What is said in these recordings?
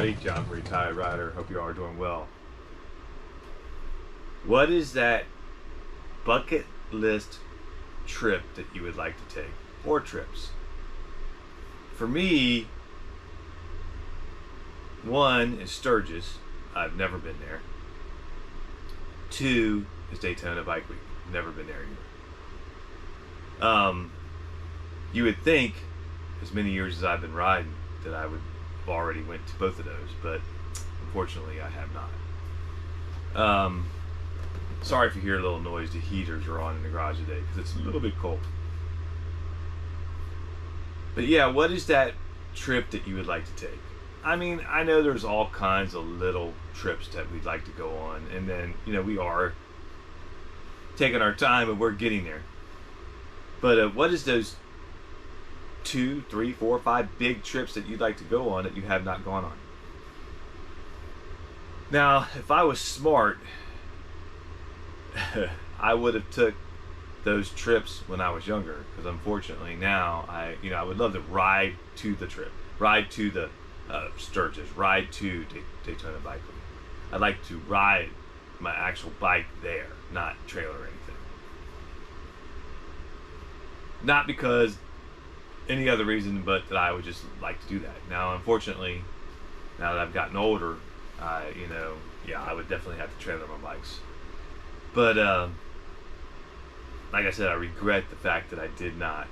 everybody. John, retired rider. Hope you are doing well. What is that bucket list trip that you would like to take? Or trips? For me, one is Sturgis. I've never been there. Two is Daytona Bike Week. Never been there either. You would think, as many years as I've been riding, that I would have already went to both of those, but unfortunately I have not. Sorry if you hear a little noise. The heaters are on in the garage today because it's a little bit cold. But yeah, what is that trip that you would like to take? I mean, I know there's all kinds of little trips that we'd like to go on, and then, we are taking our time and we're getting there. But what is those 2, 3, 4, 5 big trips that you'd like to go on that you have not gone on? Now, if I was smart, I would have took those trips when I was younger, because unfortunately now I would love to ride to the trip, ride to the Sturgis, ride to Daytona Bike Week. I'd like to ride my actual bike there, not trailer or anything. Not because any other reason, but that I would just like to do that. Now, unfortunately, now that I've gotten older, I would definitely have to trailer my bikes. But like I said, I regret the fact that I did not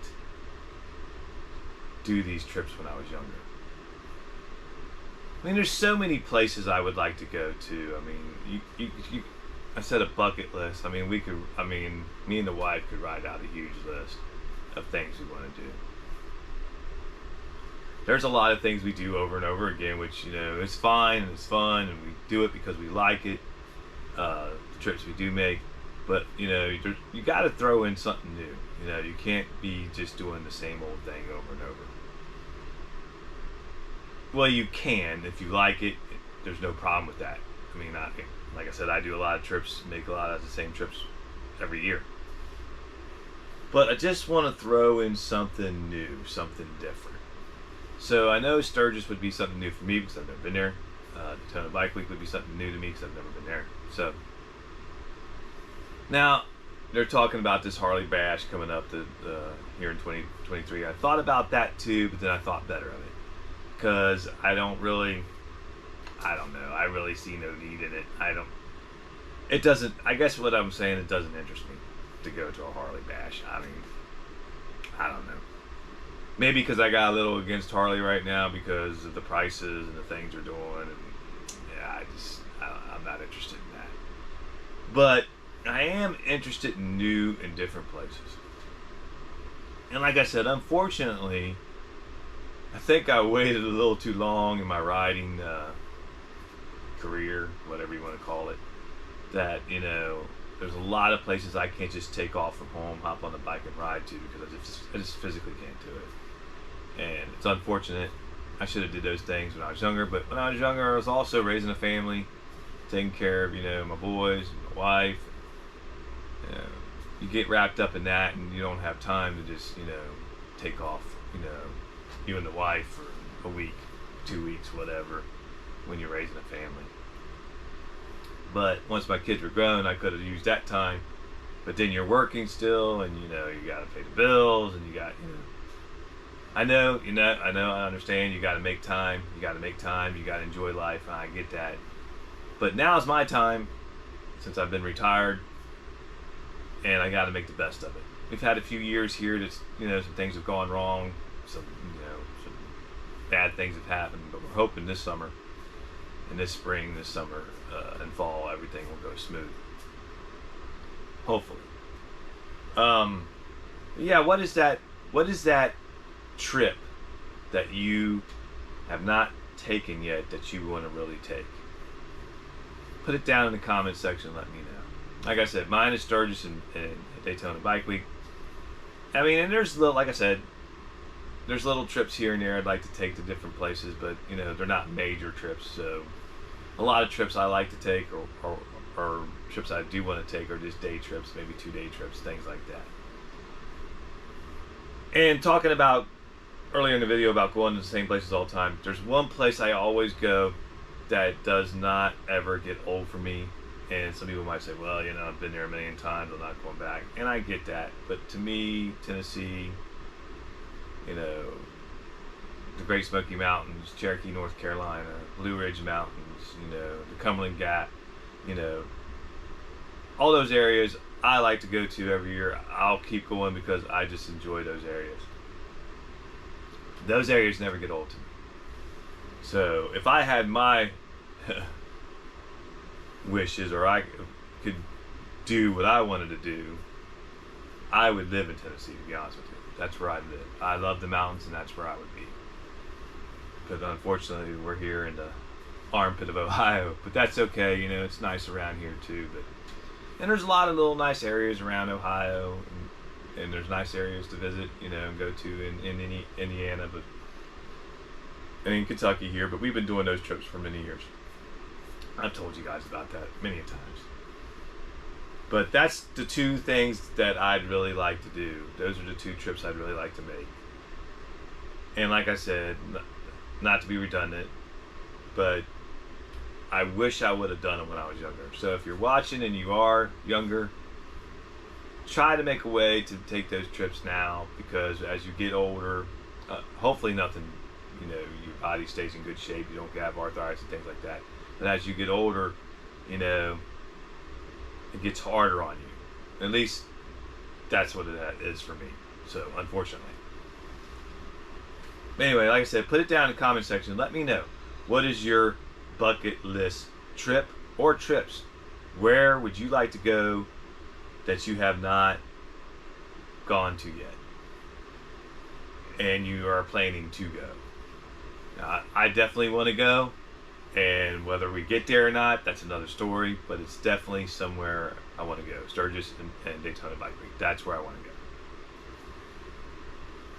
do these trips when I was younger. I mean, there's so many places I would like to go to. I mean, I said a bucket list. I mean, me and the wife could write out a huge list of things we want to do. There's a lot of things we do over and over again, which, it's fine and it's fun, and we do it because we like it. The trips we do make, but you got to throw in something new. You can't be just doing the same old thing over and over. Well, you can if you like it. There's no problem with that. I mean, like I said, I do a lot of trips, make a lot of the same trips every year. But I just want to throw in something new, something different. So I know Sturgis would be something new for me because I've never been there. Daytona Bike Week would be something new to me because I've never been there. So now they're talking about this Harley Bash coming up here in 2023. I thought about that too, but then I thought better of it. Because I don't know, I really see no need in it. It doesn't, I guess what I'm saying, it doesn't interest me to go to a Harley Bash. I mean, I don't know. Maybe because I got a little against Harley right now because of the prices and the things they're doing, and yeah, I'm not interested in that. But I am interested in new and different places. And like I said, unfortunately, I think I waited a little too long in my riding career, whatever you want to call it, that, there's a lot of places I can't just take off from home, hop on the bike and ride to because I just physically can't do it. And it's unfortunate. I should have did those things when I was younger, but when I was younger, I was also raising a family, taking care of, my boys, and my wife. You get wrapped up in that and you don't have time to just, take off, you and the wife for a week, 2 weeks, whatever, when you're raising a family. But once my kids were grown, I could have used that time. But then you're working still, and you got to pay the bills, and you got, I understand. You got to make time. You got to enjoy life. And I get that. But now's my time, since I've been retired, and I got to make the best of it. We've had a few years here that, some things have gone wrong. Some bad things have happened, but we're hoping this summer, and this spring, this summer, and fall, everything will go smooth. Hopefully. Yeah, what is that trip that you have not taken yet that you want to really take? Put it down in the comment section and let me know. Like I said, mine is Sturgis and Daytona Bike Week. I mean, and there's like I said, there's little trips here and there I'd like to take to different places, but they're not major trips. So a lot of trips I like to take, or trips I do want to take, are just day trips, maybe 2-day trips, things like that. And talking about earlier in the video about going to the same places all the time. There's one place I always go that does not ever get old for me. And some people might say, well, you know, I've been there a million times, I'm not going back. And I get that. But to me, Tennessee, you know, the Great Smoky Mountains, Cherokee, North Carolina, Blue Ridge Mountains, you know, the Cumberland Gap, you know, all those areas I like to go to every year. I'll keep going because I just enjoy those areas. Those areas never get old to me. So if I had my wishes, or I could do what I wanted to do, I would live in Tennessee, to be honest with you. That's where I live. I love the mountains, and that's where I would be. But unfortunately, we're here in the armpit of Ohio. But that's okay, you know, it's nice around here too. And there's a lot of little nice areas around Ohio, and there's nice areas to visit, you know, and go to in Indiana, but and in Kentucky here. But we've been doing those trips for many years. I've told you guys about that many times. But that's the two things that I'd really like to do. Those are the two trips I'd really like to make. And like I said, not to be redundant, but I wish I would have done it when I was younger. So if you're watching and you are younger, try to make a way to take those trips now, because as you get older, hopefully nothing, you know, your body stays in good shape, you don't have arthritis and things like that. But as you get older, you know, it gets harder on you. At least that's what it is for me. So unfortunately. But anyway, like I said, put it down in the comment section. Let me know, what is your bucket list trip or trips? Where would you like to go that you have not gone to yet and you are planning to go? Now, I definitely want to go, and whether we get there or not, that's another story, but it's definitely somewhere I want to go. Sturgis and Daytona Bike Week, that's where I want to go.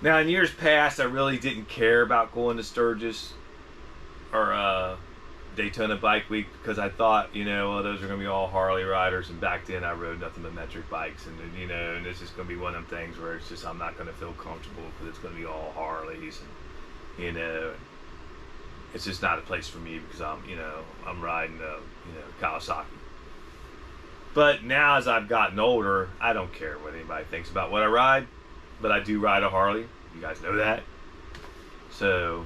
Now, in years past, I really didn't care about going to Sturgis or Daytona Bike Week, because I thought, you know, well, those are going to be all Harley riders, and back then I rode nothing but metric bikes, and you know, and this is going to be one of them things where it's just, I'm not going to feel comfortable because it's going to be all Harleys, and you know, it's just not a place for me because I'm riding Kawasaki. But now, as I've gotten older, I don't care what anybody thinks about what I ride, but I do ride a Harley. You guys know that. So,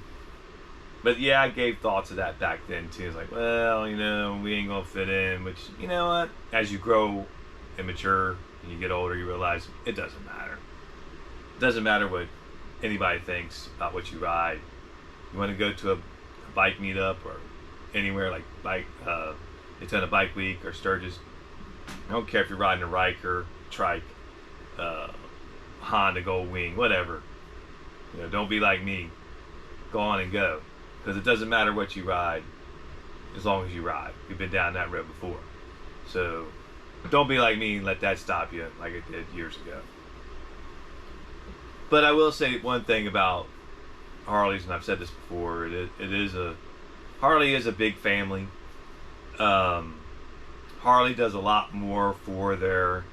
but yeah, I gave thoughts of that back then too. It's like, well, you know, we ain't gonna fit in. Which, you know what? As you grow and mature and you get older, you realize it doesn't matter. It doesn't matter what anybody thinks about what you ride. You want to go to a bike meetup or anywhere like Daytona Bike Week or Sturgis. I don't care if you're riding a Riker, trike, Honda Gold Wing, whatever. You know, don't be like me. Go on and go, because it doesn't matter what you ride, as long as you ride. We've been down that road before, so don't be like me and let that stop you like it did years ago. But I will say one thing about Harleys, and I've said this before. Harley is a big family. Harley does a lot more for their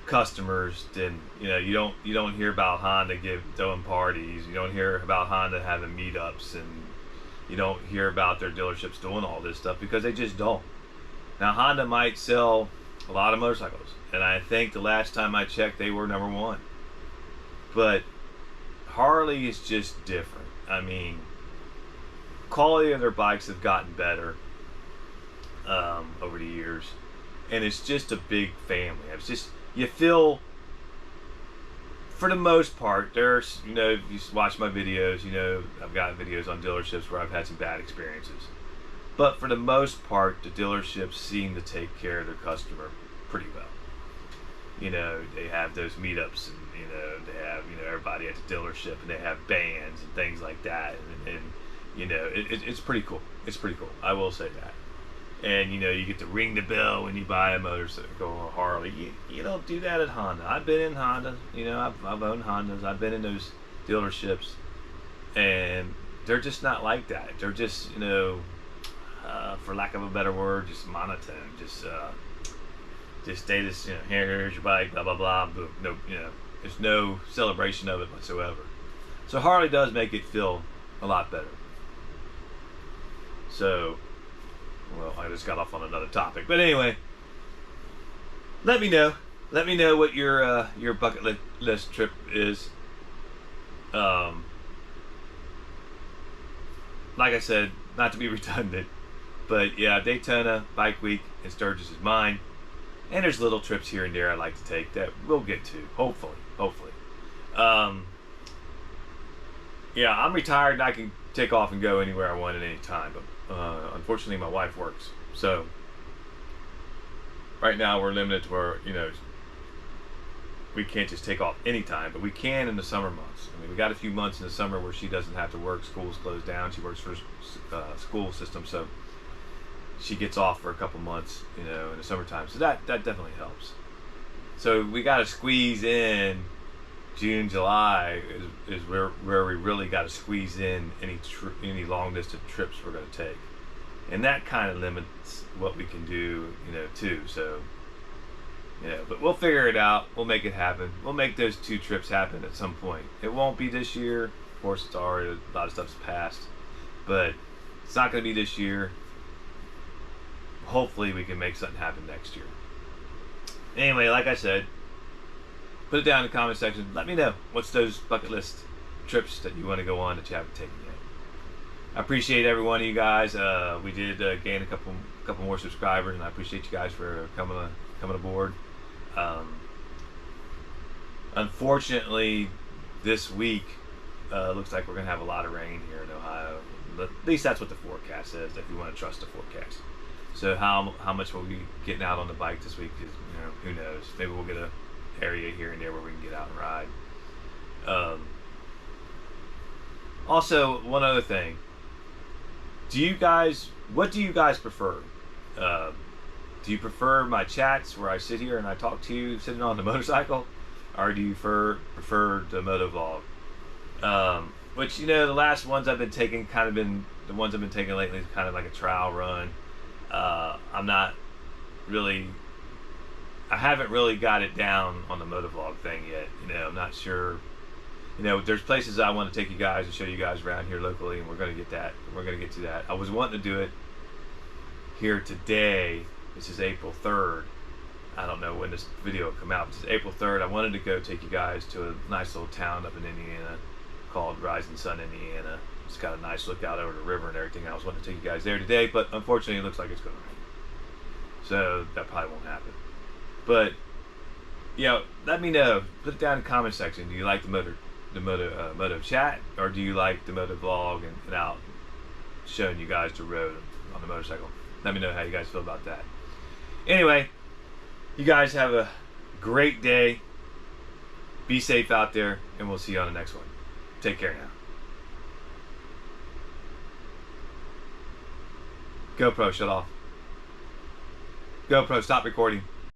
customers than, you know, you don't hear about Honda throwing parties. You don't hear about Honda having meetups, and you don't hear about their dealerships doing all this stuff, because they just don't. Now, Honda might sell a lot of motorcycles, and I think the last time I checked, they were #1. But Harley is just different. I mean, quality of their bikes have gotten better over the years, and it's just a big family. It's just, you feel, for the most part, there's, you know, if you watch my videos, you know, I've got videos on dealerships where I've had some bad experiences. But for the most part, the dealerships seem to take care of their customer pretty well. You know, they have those meetups, and, you know, they have, you know, everybody at the dealership, and they have bands and things like that. And you know, it's pretty cool. It's pretty cool. I will say that. And, you know, you get to ring the bell when you buy a motorcycle or a Harley. You don't do that at Honda. I've been in Honda. You know, I've owned Hondas. I've been in those dealerships, and they're just not like that. They're just, you know, for lack of a better word, just monotone. Just stay this, you know, here's your bike, blah blah blah, boom. No, you know, there's no celebration of it whatsoever. So Harley does make it feel a lot better. So, well, I just got off on another topic, but anyway, let me know. Let me know what your bucket list trip is. Like I said, not to be redundant, but yeah, Daytona Bike Week in Sturgis is mine. And there's little trips here and there I'd like to take that we'll get to, hopefully. Yeah, I'm retired and I can take off and go anywhere I want at any time, but unfortunately my wife works. So right now we're limited to where, we can't just take off anytime, but we can in the summer months. I mean, we got a few months in the summer where she doesn't have to work. School's closed down. She works for school system, so she gets off for a couple months, in the summertime. So that definitely helps. So we got to squeeze in June, July is where we really got to squeeze in any long distance trips we're going to take, and that kind of limits what we can do, too. So. But we'll figure it out. We'll make it happen. We'll make those 2 trips happen at some point. It won't be this year. Of course, it's already, a lot of stuff's passed. But it's not going to be this year. Hopefully, we can make something happen next year. Anyway, like I said, put it down in the comment section. Let me know what's those bucket list trips that you want to go on that you haven't taken yet. I appreciate every one of you guys. We did gain a couple more subscribers, and I appreciate you guys for coming aboard. Unfortunately, this week looks like we're going to have a lot of rain here in Ohio. But at least that's what the forecast says, if you want to trust the forecast. So how much we'll be getting out on the bike this week is, who knows. Maybe we'll get an area here and there where we can get out and ride. Also, one other thing. What do you guys prefer? Do you prefer my chats where I sit here and I talk to you sitting on the motorcycle, or do you prefer the moto vlog? Which, the last ones I've been taking the ones I've been taking lately is kind of like a trial run. I'm not really, I haven't really got it down on the moto vlog thing yet. I'm not sure. There's places I want to take you guys and show you guys around here locally, and we're going to get that. We're going to get to that. I was wanting to do it here today. This is April 3rd. I don't know when this video will come out. This is April 3rd. I wanted to go take you guys to a nice little town up in Indiana called Rising Sun, Indiana. It's got a nice look out over the river and everything. I was wanting to take you guys there today, but unfortunately it looks like it's going to rain. So that probably won't happen. But, let me know. Put it down in the comment section. Do you like the moto chat, or do you like the moto vlog and out showing you guys the road on the motorcycle? Let me know how you guys feel about that. Anyway, you guys have a great day. Be safe out there, and we'll see you on the next one. Take care now. GoPro, shut off. GoPro, stop recording.